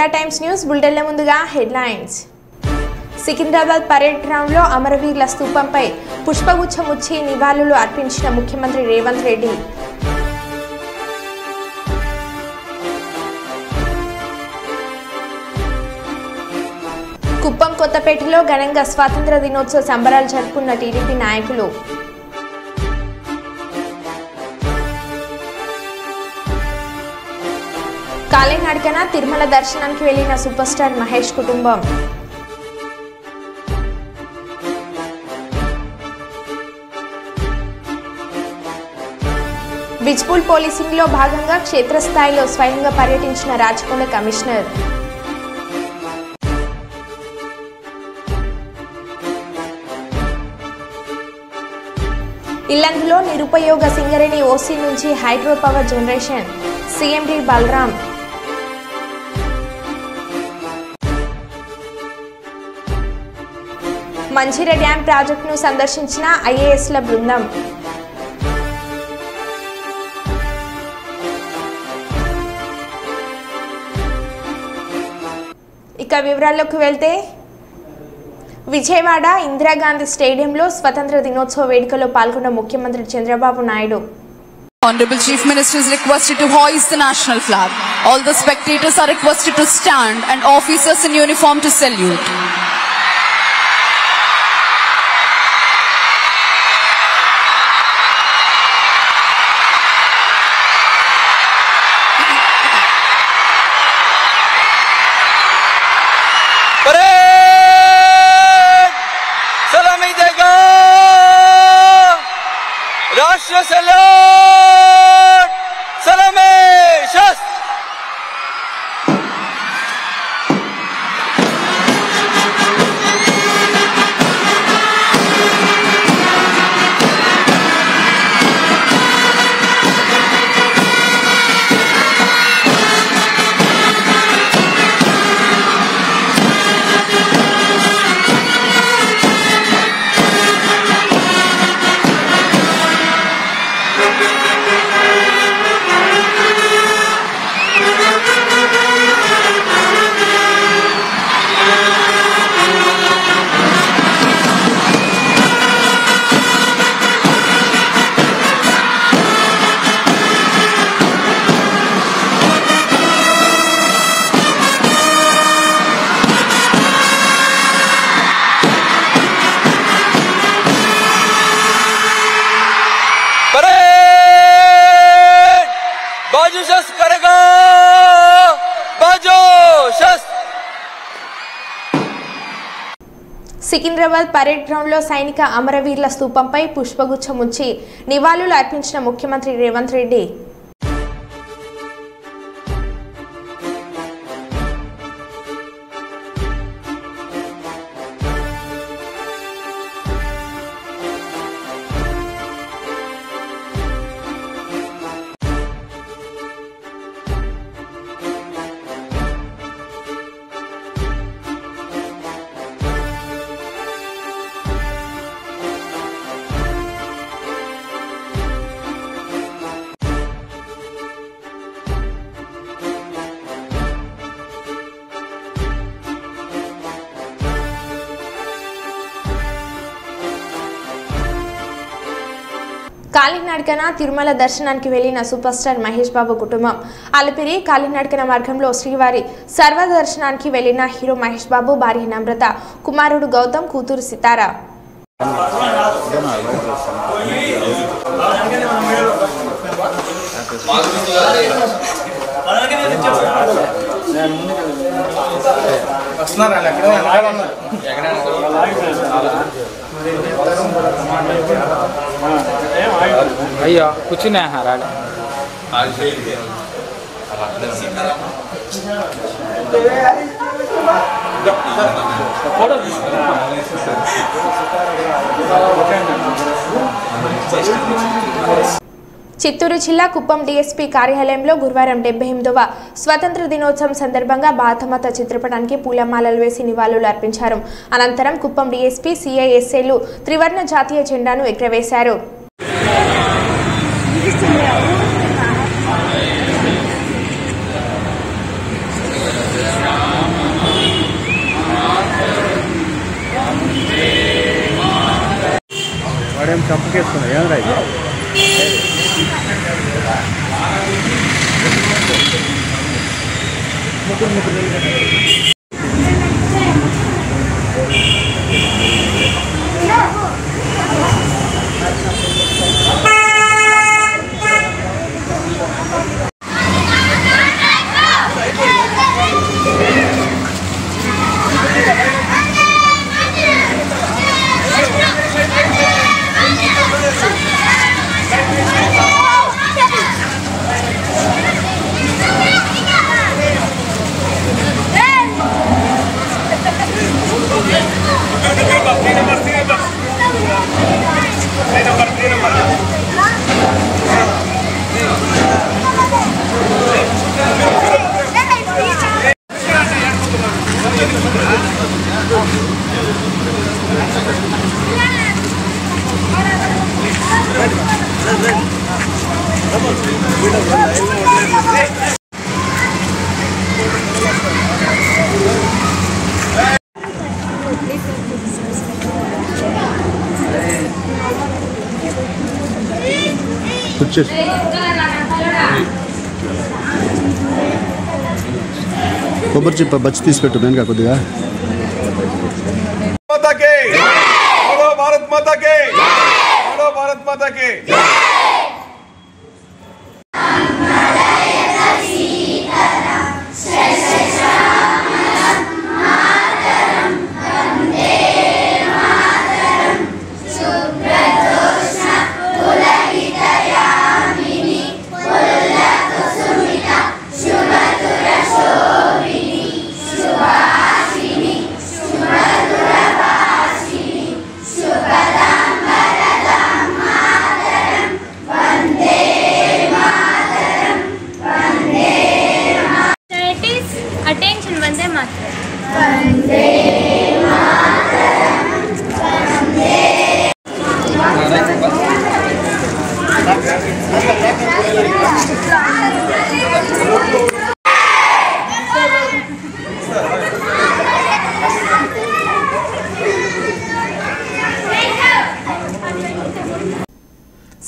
India times news బులెటిన్ల ముందుగా headlines. Secunderabad parade ground లో అమరవీరుల స్తూపంపై పుష్పగుచ్చం ఇచ్చి నివాళులు అర్పించిన ముఖ్యమంత్రి రేవంత్ రెడ్డి. కుప్పం కొత్తపేటలో ఘనంగా స్వాతంత్ర దినోత్సవ సంబరాలు జరుపుకున్న టీడీపీ నాయకులు. కాలినడకన తిరుమల దర్శనానికి వెళ్లిన సూపర్ స్టార్ మహేష్ కుటుంబం. బిజ్పూల్ పోలీసింగ్ లో భాగంగా క్షేత్రస్థాయిలో స్వయంగా పర్యటించిన రాచకొండ కమిషనర్. ఇల్లందులో నిరుపయోగ సింగరేణి ఓసీ నుంచి hydro power generation. CMD Balaram. మంచిర డ్యాం ప్రాజెక్టును సందర్శించిన ఐఏఎస్ల బృందం. ఇక వివరాల్లోకి వెళ్తే విజయవాడ ఇందిరాగాంధీ స్టేడియంలో స్వతంత్ర దినోత్సవ వేడుకలో పాల్గొన్న ముఖ్యమంత్రి Chandrababu Naidu. Honorable Chief Minister is requested to hoist the national flag. All the spectators are requested to stand and officers in uniform to salute. राष्ट्र सलाम सलामे शस्त्र సికింద్రాబాద్ పరేడ్ గ్రౌండ్ లో సైనిక అమరవీరుల స్తూపంపై పుష్పగుచ్చం ఉంచి నివాళులు అర్పించిన ముఖ్యమంత్రి రేవంత్ రెడ్డి. కాలినడకన తిరుమల దర్శనానికి వెళ్లిన సూపర్ స్టార్ మహేష్ బాబు కుటుంబం. అలిపిరి కాలినడకన మార్గంలో శ్రీవారి సర్వదర్శనానికి వెళ్లిన హీరో మహేష్ బాబు భార్య నమ్రత, కుమారుడు గౌతమ్, కూతురు సితారా. అయ్యో కూర్చున్నా రాలే. చిత్తూరు జిల్లా కుప్పం డీఎస్పీ కార్యాలయంలో గురువారం 78వ స్వతంత్ర దినోత్సవం సందర్భంగా భారతమాత చిత్రపటానికి పూలమాలలు వేసి నివాళులు అర్పించారు. అనంతరం కుప్పం డీఎస్పీ సిఐఎస్ఏలు త్రివర్ణ జాతీయ జెండాను ఎగురవేశారు. ఏం చంపకేస్తున్నా ఏం రా కొబ్బరి చిప్ప బచ్చి తీసి పెట్టు వెనక కొద్దిగా భారత్ మాతాకి భారత్ మాతాకి Attention, Vande Mataram. Vande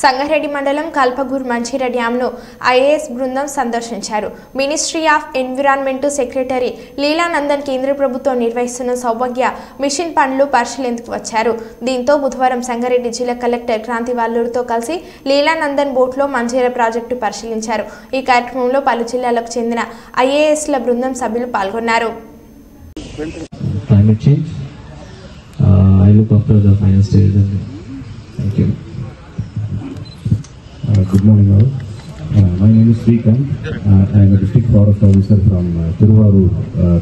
Sangareddy మండలం కల్పగూర్ మంచిర డ్యాంను ఐఏఎస్ బృందం సందర్శించారు. మినిస్ట్రీ ఆఫ్ ఎన్విరాన్మెంట్ సెక్రటరీ లీలానందన్ కేంద్ర ప్రభుత్వం నిర్వహిస్తున్న సౌభాగ్య మిషన్ పనులు పరిశీలించుకు వచ్చారు. దీంతో బుధవారం సంగారెడ్డి జిల్లా కలెక్టర్ క్రాంతి వాల్లూరుతో కలిసి లీలానందన్ బోట్లో మంచిర ప్రాజెక్టు పరిశీలించారు. ఈ కార్యక్రమంలో పలు జిల్లాలకు చెందిన ఐఏఎస్ల బృందం సభ్యులు పాల్గొన్నారు. Good morning all. My name is Srikanth. I am a district forest officer from Tiruvarur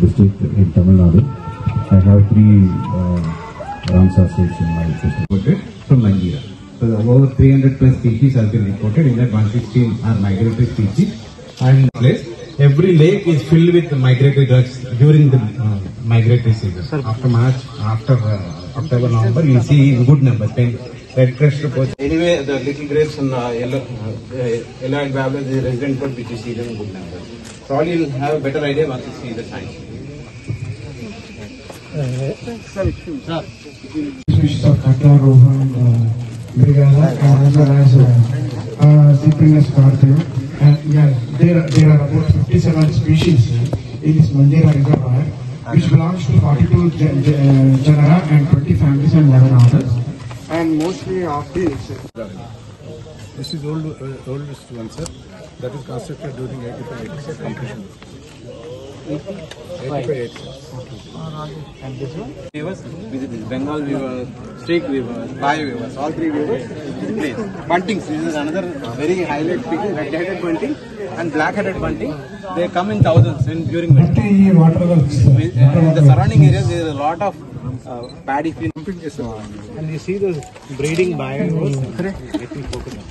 district in Tamil Nadu. I have 3 Ramsar sites in my system. From Nigeria. So over 300 plus species have been reported. In that 116 are migratory species. And every lake is filled with migratory ducks during the migratory season. After March, after October, November, you see in good numbers. Red crest report. Anyway, the little grapes and yellow and babbler, the resident bird which you see them in good numbers. Probably you'll have a better idea once you see the signs. Species of Kata, Rohan, Brigada, as well as Cyprinus carpio. And yeah, there are about 57 species in this Mandira reservoir, which belongs to 42 genera and 20 families and 11 orders. And mostly of these. This is oldest one, sir. That is constructed during 85 completion. 85. And this one? Weavers, Bengal weavers, streak weavers, pie weavers, all 3 weavers in place. Buntings, this is another very highlight species, red-headed bunting and black-headed bunting. They come in thousands during winter. In the surrounding areas, there is a lot of paddy field. And you see those breeding bios. Let me focus on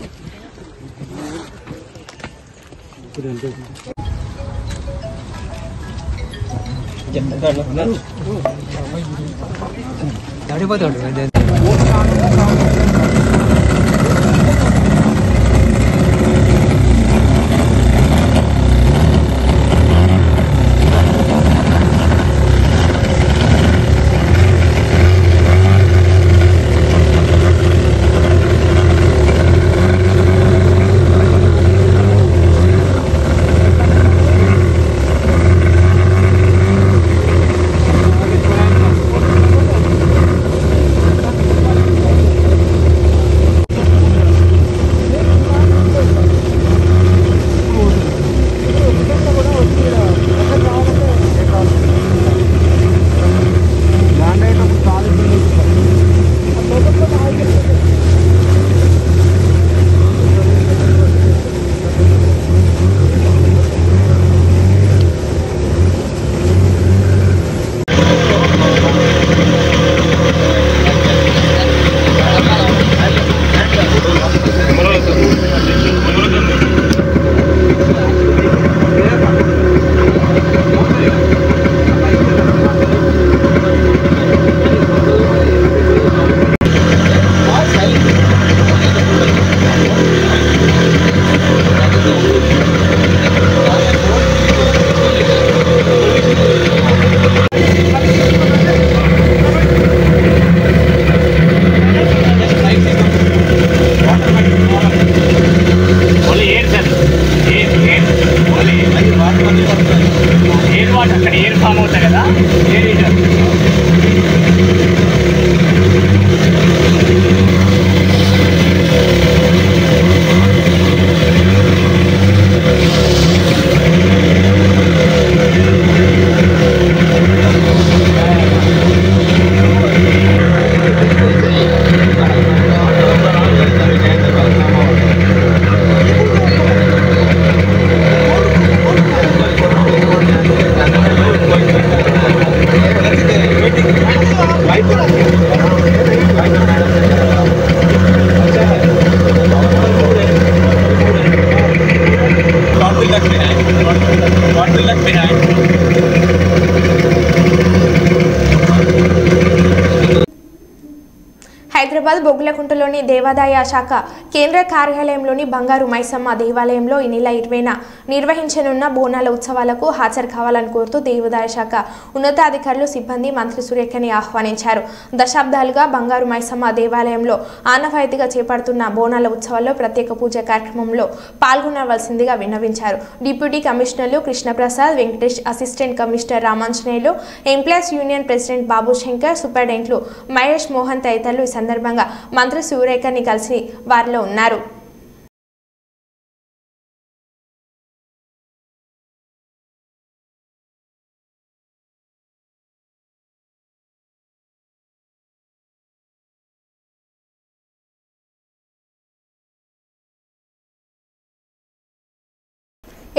Hyderabad బొగ్గులకుంటలోని దేవాదాయ శాఖ కేంద్ర కార్యాలయంలోని బంగారు మైసమ్మ దేవాలయంలో ఈ నెల 20న నిర్వహించనున్న బోనాల ఉత్సవాలకు హాజరు కావాలని కోరుతూ దేవాదాయ శాఖ ఉన్నతాధికారులు సిబ్బంది మంత్రి సురేఖని ఆహ్వానించారు. దశాబ్దాలుగా బంగారు మైసమ్మ దేవాలయంలో ఆనవాయితీగా చేపడుతున్న బోనాల ఉత్సవాల్లో ప్రత్యేక పూజ కార్యక్రమంలో పాల్గొనవలసిందిగా విన్నవించారు. డిప్యూటీ కమిషనర్లు Krishnaprasad, Venkatesh, assistant commissioner Ramanjaneyulu, employees union president Babu Shankar, సూపరింటెండెంట్లు మహేష్ మోహన్ తదితరులు ఈ సందర్భంగా మంత్రి సురేఖని కలిసి వారిలో ఉన్నారు.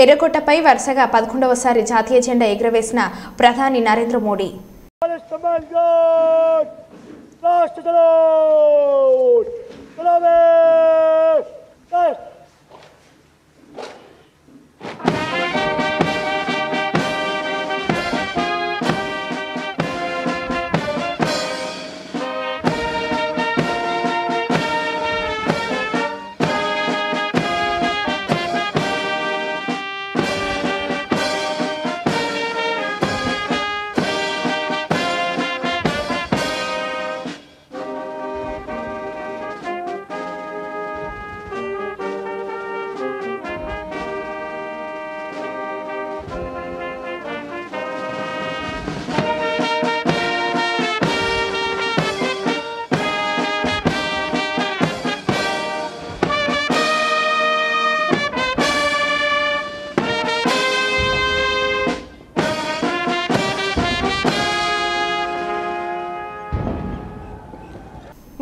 ఎర్రకోటపై వరుసగా 11వసారి జాతీయ జెండా ఎగురవేసిన ప్రధాని నరేంద్ర మోడీ.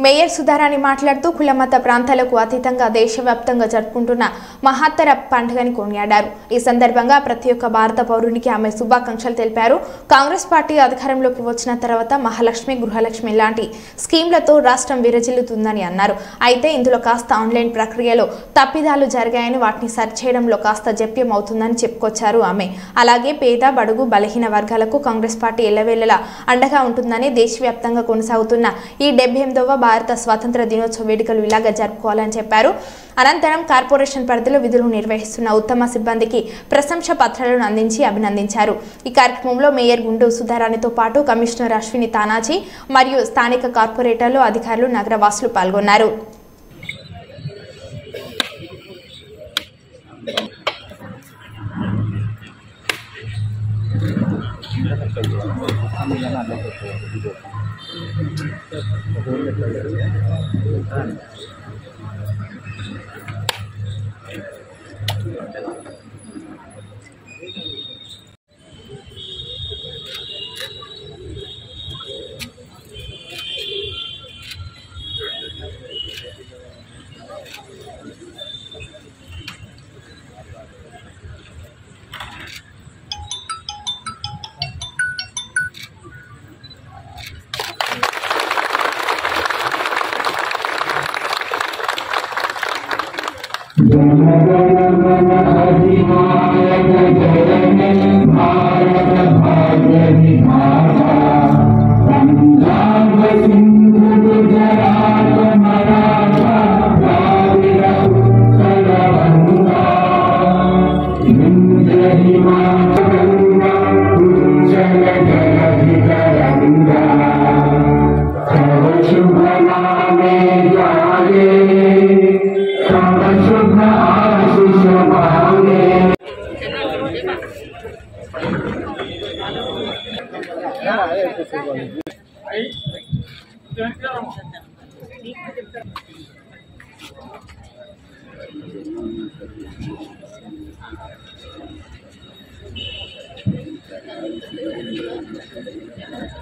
మేయర్ సుధారాణి మాట్లాడుతూ కులమత ప్రాంతాలకు అతీతంగా దేశవ్యాప్తంగా జరుపుకుంటున్న మహత్తర పండుగని కొనియాడారు. ఈ సందర్భంగా ప్రతి ఒక్క భారత పౌరునికి ఆమె శుభాకాంక్షలు తెలిపారు. కాంగ్రెస్ పార్టీ అధికారంలోకి వచ్చిన తర్వాత మహాలక్ష్మి, గృహలక్ష్మి లాంటి స్కీమ్లతో రాష్ట్రం విరజిల్లుతుందని అన్నారు. అయితే ఇందులో కాస్త ఆన్లైన్ ప్రక్రియలో తప్పిదాలు జరిగాయని, వాటిని సరిచేయడంలో కాస్త జప్యం అవుతుందని చెప్పుకొచ్చారు ఆమె. అలాగే పేద, బడుగు, బలహీన వర్గాలకు కాంగ్రెస్ పార్టీ ఎల్లవేళలా అండగా ఉంటుందని, దేశవ్యాప్తంగా కొనసాగుతున్న ఈ 78వ భారత స్వాతంత్ర దినోత్సవ వేడుకలు ఇలాగా జరుపుకోవాలని చెప్పారు. అనంతరం కార్పొరేషన్ పరిధిలో విధులు నిర్వహిస్తున్న ఉత్తమ సిబ్బందికి ప్రశంసా పత్రాలను అందించి అభినందించారు. ఈ కార్యక్రమంలో మేయర్ గుండు సుధారాణితో పాటు కమిషనర్ అశ్విని తానాజీ మరియు స్థానిక కార్పొరేటర్లు, అధికారులు, నగరవాసులు పాల్గొన్నారు.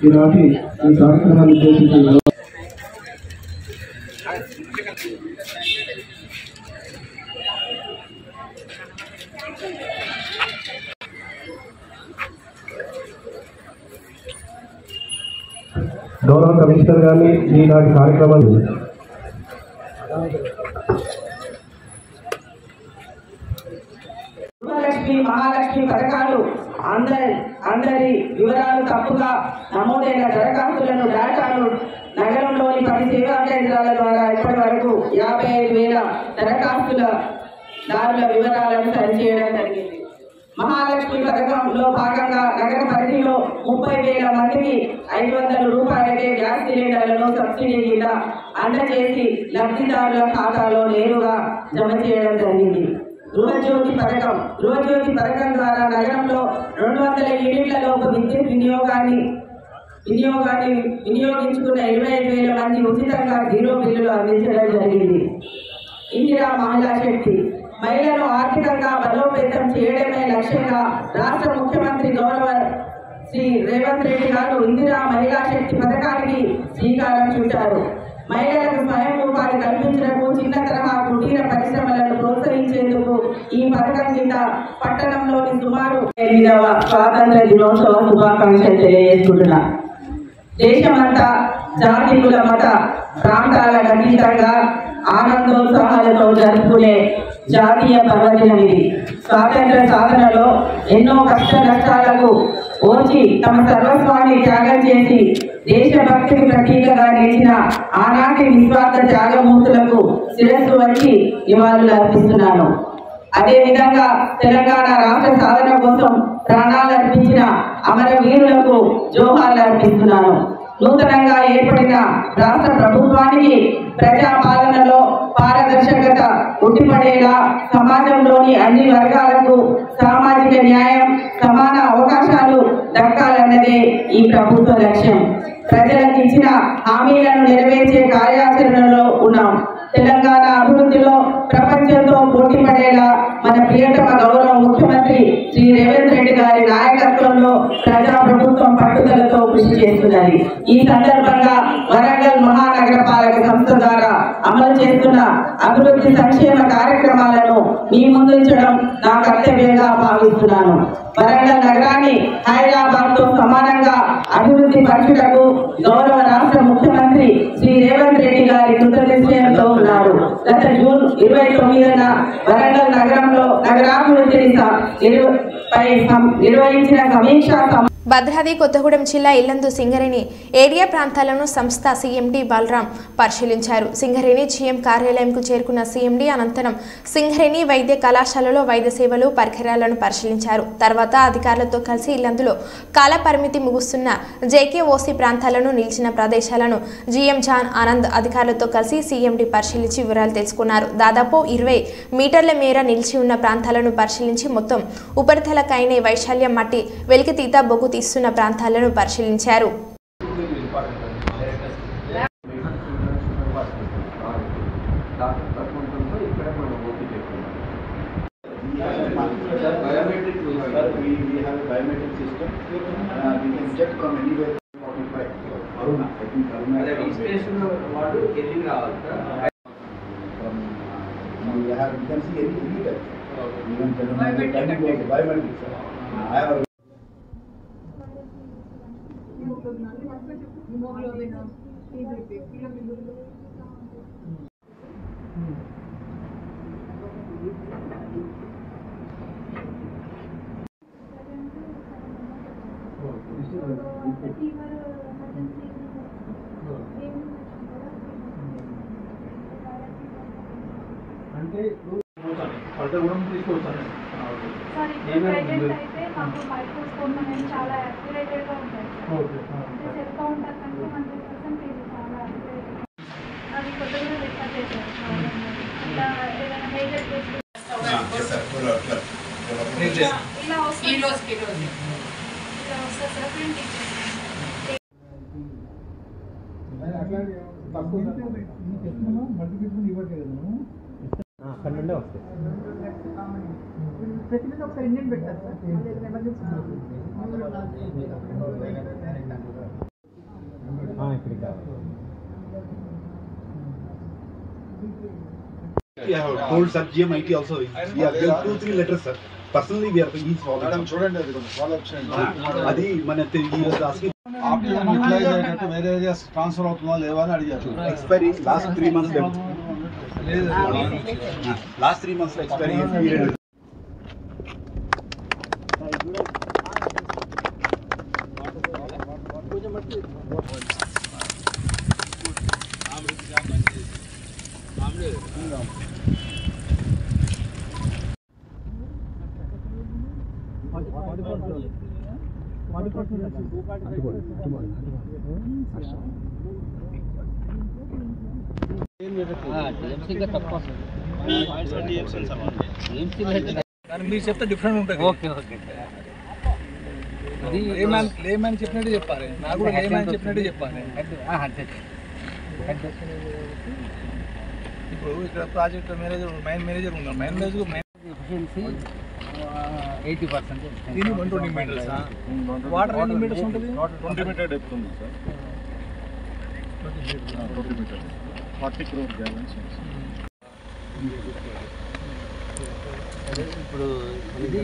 ఈనాటి ఈ కార్యక్రమాన్ని ఉద్దేశించి గౌరవ కమిషనర్ గారిని ఈనాటి కార్యక్రమాన్ని మహాలక్ష్మి పథకాలు అందరి వివరాలు తప్పుగా నమోదైన దరఖాస్తులను డేటాను నగరంలోని 10 సేవా కేంద్రాల ద్వారా ఇప్పటి వరకు 55,000 దరఖాస్తుల దారుల వివరాలను సరిచేయడం జరిగింది. మహాలక్ష్మి పథకంలో భాగంగా నగర పరిధిలో 30,000 మందికి 500 రూపాయలకే గ్యాస్ సిలిండర్లను సబ్సిడీ కింద అందజేసి లబ్ధిదారుల ఖాతాలో నేరుగా జమ చేయడం జరిగింది. గృహజ్యోతి పథకం ద్వారా నగరంలో 200 యూనిట్లలోపు విద్యుత్ వినియోగించుకున్న 25,000 మంది ఉచితంగా 0 బిల్లులు అందించడం జరిగింది. ఇందిరా మహిళా శక్తి మహిళలను ఆర్థికంగా బలోపేతం చేయడమే లక్ష్యంగా రాష్ట్ర ముఖ్యమంత్రి గౌరవ శ్రీ రేవంత్ రెడ్డి గారు ఇందిరా మహిళా శక్తి పథకానికి శ్రీకారం చుట్టారు. మహిళలకు స్వయం ఉపాధి కల్పించడానికి చిన్న తరహా కుటీర పరిశ్రమలను ప్రోత్సహించేందుకు ఈ పథకం కింద పట్టణంలోని సుమారు 8వ స్వాతంత్ర దినోత్సవ శుభాకాంక్షలు తెలియజేసుకుంటున్నా. దేశమంతా జాతి కుల మత ప్రాంతాలకు అతీతంగా ఆనందోత్సాహాలతో జరుపుకునే జాతీయ పర్వదినం ఇది. స్వాతంత్ర సాధనలో ఎన్నో కష్ట నష్టాలకు ఓర్చి తమ సర్వస్వాన్ని త్యాగం చేసి దేశభక్తికి ప్రతీకగా నిలిచిన ఆనాటి నిస్వార్థ త్యాగమూర్తులకు శిరస్సు వచ్చి నివాళులు అర్పిస్తున్నాను. అదేవిధంగా తెలంగాణ రాష్ట్ర సాధన కోసం ప్రాణాలు అర్పించిన అమరవీరులకు జోహార్లు అర్పిస్తున్నాను. నూతనంగా ఏర్పడిన రాష్ట్ర ప్రభుత్వానికి ప్రజాపాలనలో పారదర్శకత ఉట్టిపడేలా సమాజంలోని అన్ని వర్గాలకు సామాజిక న్యాయం, సమాన అవకాశాలు దక్కాలన్నదే ఈ ప్రభుత్వ లక్ష్యం. ప్రజలకు ఇచ్చిన హామీలను నెరవేర్చే కార్యాచరణలో ఉన్నాం. తెలంగాణ అభివృద్ధిలో ప్రపంచంతో పోటీ పడేలా మన ప్రియతమ గౌరవ ముఖ్యమంత్రి శ్రీ రేవంత్ రెడ్డి గారి నాయకత్వంలో ప్రజాప్రభుత్వం పట్టుదలతో కృషి చేస్తున్నది. ఈ సందర్భంగా వరంగల్ మహానగర పాలక సంస్థ ద్వారా అమలు చేస్తున్న అభివృద్ధి సంక్షేమ కార్యక్రమాలను మీ ముందుంచడం నా కర్తవ్యంగా భావిస్తున్నాను. వరంగల్ నగరాన్ని హైదరాబాద్ తో సమానంగా అభివృద్ధి పరచుటకు గౌరవ రాష్ట్ర ముఖ్యమంత్రి శ్రీ రేవంత్ రెడ్డి గారి కృతనిశ్చయంతో ఉన్నారు. గత జూన్ 29న వరంగల్ నగరంలో నగరాభివృద్ధి నిర్వహించిన సమీక్షా భద్రాద్రి కొత్తగూడెం జిల్లా ఇల్లందు సింగరేణి ఏరియా ప్రాంతాలను సంస్థ సీఎండీ బలరాం పరిశీలించారు. సింగరేణి జీఎం కార్యాలయంకు చేరుకున్న సీఎండీ అనంతరం సింగరేణి వైద్య కళాశాలలో వైద్య సేవలు పరికరాలను పరిశీలించారు. తర్వాత అధికారులతో కలిసి ఇల్లందులో కాల పరిమితి ముగుస్తున్న జేకేఓసీ ప్రాంతాలను నిలిచిన ప్రదేశాలను జీఎం జాన్ ఆనంద్ అధికారులతో కలిసి సీఎండీ పరిశీలించి వివరాలు తెలుసుకున్నారు. దాదాపు 20 మీటర్ల మేర నిలిచి ఉన్న ప్రాంతాలను పరిశీలించి మొత్తం ఉపరితల కైనే వైశాల్యం మట్టి వెలికితీత బొగ్గు తీస్తున్న ప్రాంతాలను పరిశీలించారు. అంటే కొలత కూడా తీసుకోవచ్చు. మైక్రోస్కోప్ అనేది చాలా యాక్యురేటెడ్గా ఉంటాయి. సెల్ కౌంటర్ కంటే 100% ఇది చాలా యాక్యురేట్. అవి కొత్తగా రిఫర్ చేశారు. ఇలా ఏదైనా మేజర్ కేసు ఇలా వస్తుంది సార్ ప్రింటింగ్. 12 వస్తాయి. ప్రతినిధి ఒకసారి ఇండియన్ పెట్టారు సార్. ఇక్కడికి have told sir GMIT also. We have given 2-3 letters, sir. Personally, we are each following. Madam, చూడండి అది కొంచెం ఫాలో అప్ చేయండి. అది మన asking ఆప్షన్ యూటిలైజ్ అయ్యేటట్టు వేరే ఏరియాస్ ట్రాన్స్ఫర్ అవుతుందా లేవా అని అడిగారు. Expiry last 3 months last 3 months expiry period. మీరు చెప్తే డిఫరెంట్ ఉంటుంది. ఓకే ఓకే అది లేమని చెప్పినట్టు చెప్పాలి. నాకు కూడా లేమని చెప్పినట్టు చెప్పాలి. ఇప్పుడు ఇక్కడ ప్రాజెక్ట్ మేనేజర్ మైన్ మేనేజర్ ఉన్నారు. Main manager efficiency 80%. దీని 120 మీటర్స్. వాటర్ ఎన్ని మీటర్స్ ఉంటుంది? 20 మీటర్ డెప్త్ ఉంది సార్. 20 metre 40 crore gallons. ఇప్పుడు ఇది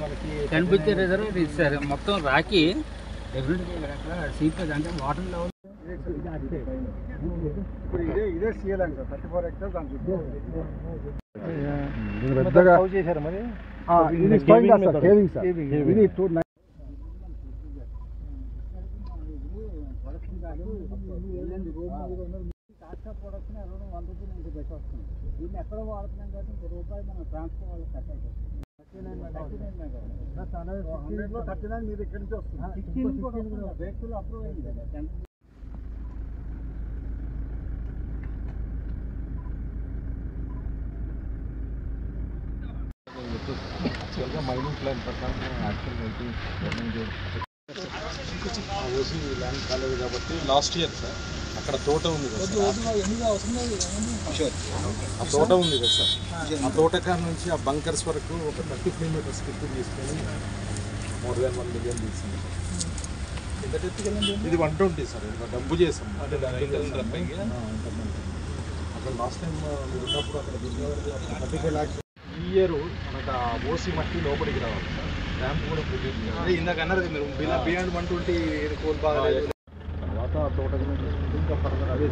మనకి కనిపించే రిజర్వ్ ఇస్తారు. మొత్తం రాకి ఎవ్రీడే సీపేజ్ అంటే వాటర్ లెవెల్ ఇప్పుడు ఇదే సీఎల్ఎం సార్ 34 hectares దాని చుట్టూ పెద్దగా చేశారు. మరి ఇది కేవింగ్ సార్. ఇది 2 ప్రొడక్షన్ 100 రూపాయలు నుంచి బెస్ట్ వస్తుంది. దీన్ని ఎక్కడ వాడుతున్నాం కాబట్టి రూపాయలు మనం ట్రాన్స్పోర్ట్ వాళ్ళకి కట్ అవుతుంది. 39 మీరు ఇక్కడి నుంచి వస్తుంది. 16 బ్రేక్లు అప్రూవ్ అయింది కదా. యాక్చువల్గా మైనింగ్ ప్లాన్ ప్రకారం ఓసీ ల్యాండ్ కాలేదు కాబట్టి లాస్ట్ ఇయర్ సార్ అక్కడ తోట ఉంది కదా ఆ తోట ఉంది కదా సార్. ఆ తోటకాడ నుంచి ఆ బంకర్స్ వరకు ఒక 35 మీటర్స్ కిట్ తీసుకొని more than 1 million తీసుకుంది. ఇది 120 సార్. డబ్బు చేసాం అక్కడ లాస్ట్ టైం ఉన్నప్పుడు అక్కడ 35 lakhs. ఈ ఇయర్ మనకు ఆ ఓసీ మట్టి లోపలికి రావాలి సార్. ర్యాంప్ కూడా ప్రొడ్యూస్ చేయాలి. ఇందాక అన్నారు మీరు బియాండ్ 120 కోల్ బాగా తర్వాత తోట గురించి ఇంకా ఫర్దర్ అదే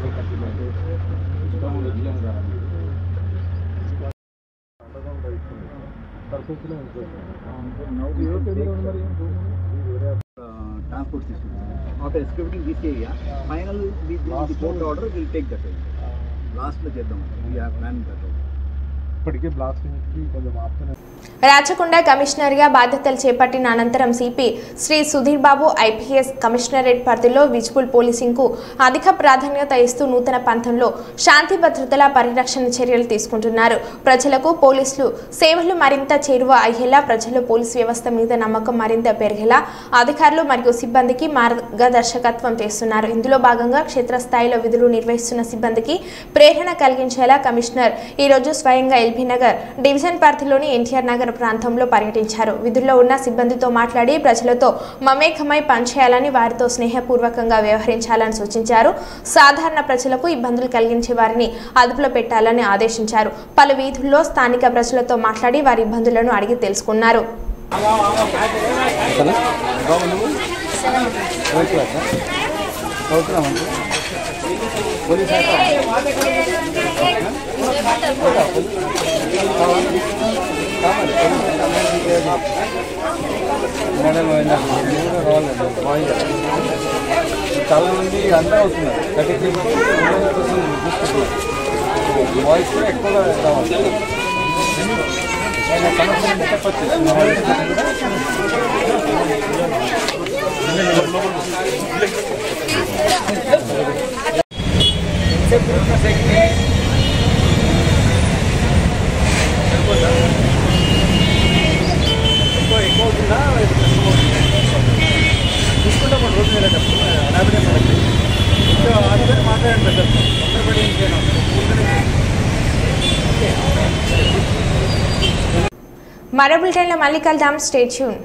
transport system. After excavating this area, finally the court order will take that. Last lo cheddam. We are planning that. ఇప్పటికే బ్లాస్టింగ్కి కొంచెం ఆప్షన్. రాచకొండ కమిషనర్గా బాధ్యతలు చేపట్టిన అనంతరం CP Shri Sudheer Babu IPS commissionerate పరిధిలో విజిబుల్ పోలీసింగ్కు అధిక ప్రాధాన్యత ఇస్తూ నూతన పంథంలో శాంతి భద్రతల పరిరక్షణ చర్యలు తీసుకుంటున్నారు. ప్రజలకు పోలీసులు సేవలు మరింత చేరువ అయ్యేలా, ప్రజలు పోలీసు వ్యవస్థ మీద నమ్మకం మరింత పెరిగేలా అధికారులు మరియు సిబ్బందికి మార్గదర్శకత్వం చేస్తున్నారు. ఇందులో భాగంగా క్షేత్రస్థాయిలో విధులు నిర్వహిస్తున్న సిబ్బందికి ప్రేరణ కలిగించేలా కమిషనర్ ఈరోజు స్వయంగా ఎల్బీ నగర్ డివిజన్ పరిధిలోని ఎన్టీఆర్ నగర్ ప్రాంతంలో పర్యటించారు. విధుల్లో ఉన్న సిబ్బందితో మాట్లాడి ప్రజలతో మమేకమై పనిచేయాలని, వారితో స్నేహపూర్వకంగా వ్యవహరించాలని సూచించారు. సాధారణ ప్రజలకు ఇబ్బందులు కలిగించే వారిని అదుపులో పెట్టాలని ఆదేశించారు. పలు వీధుల్లో స్థానిక ప్రజలతో మాట్లాడి వారి ఇబ్బందులను అడిగి తెలుసుకున్నారు. చాలా మంది అంతా అవుతున్నారు. 33% వాయిస్ ఎక్కువగా రావాలి. ఎక్కువ అవుతుందా తీసుకుంటాం రోజు వెళ్ళేటప్పుడు మాట్లాడి మరో బులెటిన్లో మళ్ళీ కలుద్దాం. Stay tune.